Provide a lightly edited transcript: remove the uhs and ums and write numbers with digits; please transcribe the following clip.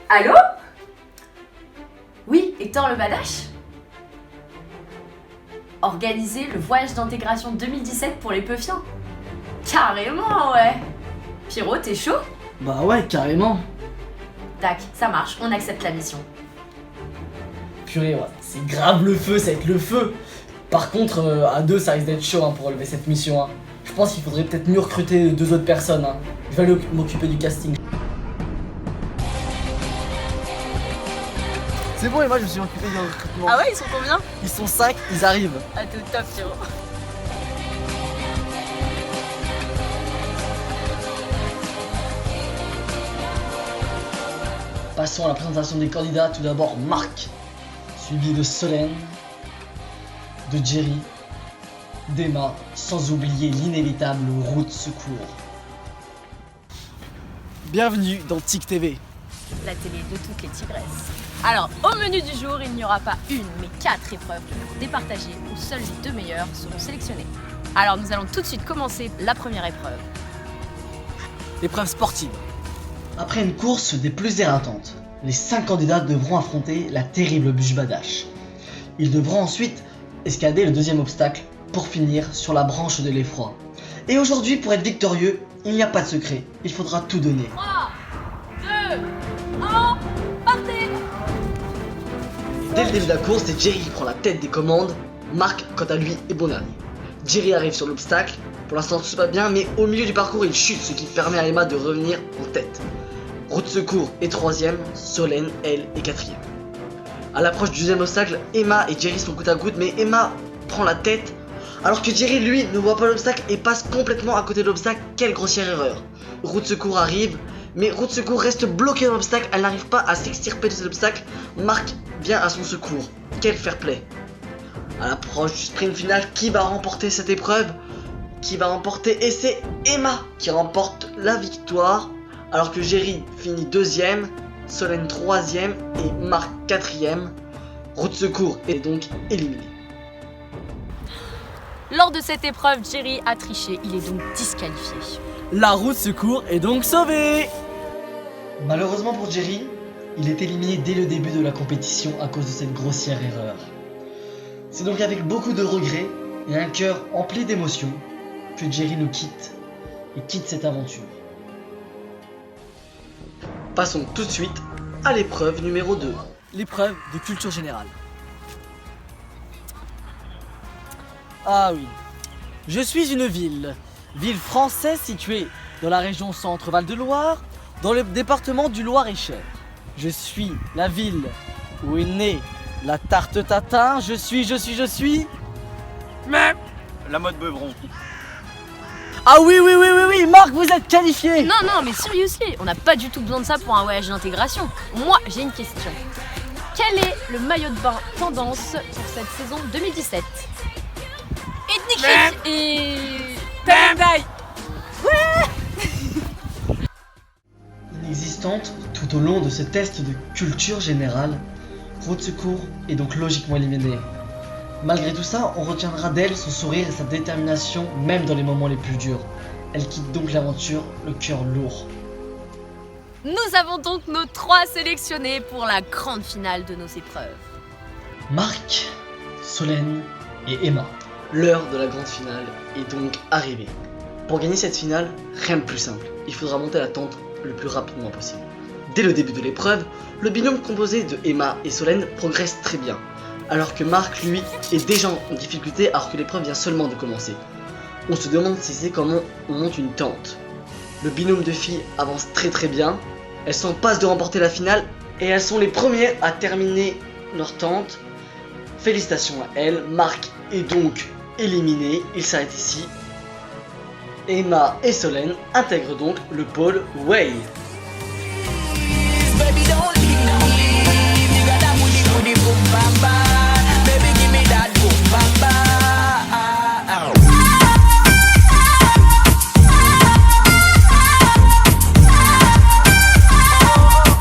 Allô? Oui, Hector le Badache? Organiser le voyage d'intégration 2017 pour les Peufiens? Carrément, ouais! Pierrot, t'es chaud? Bah ouais, carrément. Tac, ça marche, on accepte la mission. Purée, ouais, c'est grave le feu, ça va être le feu. Par contre, à deux, ça risque d'être chaud pour relever cette mission. Hein. Je pense qu'il faudrait peut-être mieux recruter 2 autres personnes. Hein. Je vais aller m'occuper du casting. C'est bon, et moi je me suis occupé du recrutement. Ah ouais, ils sont combien? Ils sont 5, ils arrivent. Ah t'es au top, Pierrot. Passons à la présentation des candidats. Tout d'abord Marc, suivi de Solène, de Jerry, d'Emma, sans oublier l'inévitable Route Secours. Bienvenue dans TIC TV. La télé de toutes les tigresses. Alors, au menu du jour, il n'y aura pas une, mais 4 épreuves départagées où seuls les 2 meilleurs seront sélectionnés. Alors, nous allons tout de suite commencer la première épreuve. Épreuve sportive. Après une course des plus éreintantes, les 5 candidats devront affronter la terrible bûche Badache. Ils devront ensuite escalader le deuxième obstacle pour finir sur la branche de l'effroi. Et aujourd'hui, pour être victorieux, il n'y a pas de secret, il faudra tout donner. 3, 2, 1, partez! Dès le début de la course, c'est Jerry qui prend la tête des commandes. Marc, quant à lui, est bon dernier. Jerry arrive sur l'obstacle. Pour l'instant, tout se passe bien, mais au milieu du parcours, il chute, ce qui permet à Emma de revenir en tête. Route Secours est 3ème, Solène, elle, est 4ème. À l'approche du deuxième obstacle, Emma et Jerry sont côte à côte, mais Emma prend la tête, alors que Jerry, lui, ne voit pas l'obstacle et passe complètement à côté de l'obstacle. Quelle grossière erreur. Route Secours arrive, mais Route Secours reste bloquée dans l'obstacle, elle n'arrive pas à s'extirper de cet obstacle. Marc vient à son secours. Quel fair play. À l'approche du sprint final, qui va remporter cette épreuve? Qui va remporter? Et c'est Emma qui remporte la victoire, alors que Jerry finit 2ème, Solène 3ème et Marc 4ème. Route Secours est donc éliminé. Lors de cette épreuve, Jerry a triché, il est donc disqualifié. La Route Secours est donc sauvée. Malheureusement pour Jerry, il est éliminé dès le début de la compétition à cause de cette grossière erreur. C'est donc avec beaucoup de regrets et un cœur empli d'émotions que Jerry nous quitte et quitte cette aventure. Passons tout de suite à l'épreuve numéro 2. L'épreuve de culture générale. Ah oui. Je suis une ville française située dans la région Centre-Val de Loire, dans le département du Loir-et-Cher. Je suis la ville où est née la tarte tatin. Je suis... Mais la mode Beuvron. Ah oui, Marc, vous êtes qualifié. Non, mais seriously, on n'a pas du tout besoin de ça pour un voyage d'intégration. Moi, j'ai une question. Quel est le maillot de bain tendance pour cette saison 2017? Ethnic chic et... Bandai. Inexistante tout au long de ce test de culture générale, Route Secours est donc logiquement éliminée. Malgré tout ça, on retiendra d'elle son sourire et sa détermination même dans les moments les plus durs. Elle quitte donc l'aventure, le cœur lourd. Nous avons donc nos 3 sélectionnés pour la grande finale de nos épreuves. Marc, Solène et Emma. L'heure de la grande finale est donc arrivée. Pour gagner cette finale, rien de plus simple. Il faudra monter la tente le plus rapidement possible. Dès le début de l'épreuve, le binôme composé de Emma et Solène progresse très bien. Alors que Marc, lui, est déjà en difficulté alors que l'épreuve vient seulement de commencer. On se demande si c'est comment on monte une tente. Le binôme de filles avance très bien. Elles sont en passe de remporter la finale et elles sont les premières à terminer leur tente. Félicitations à elles. Marc est donc éliminé, il s'arrête ici. Emma et Solène intègrent donc le pôle Way.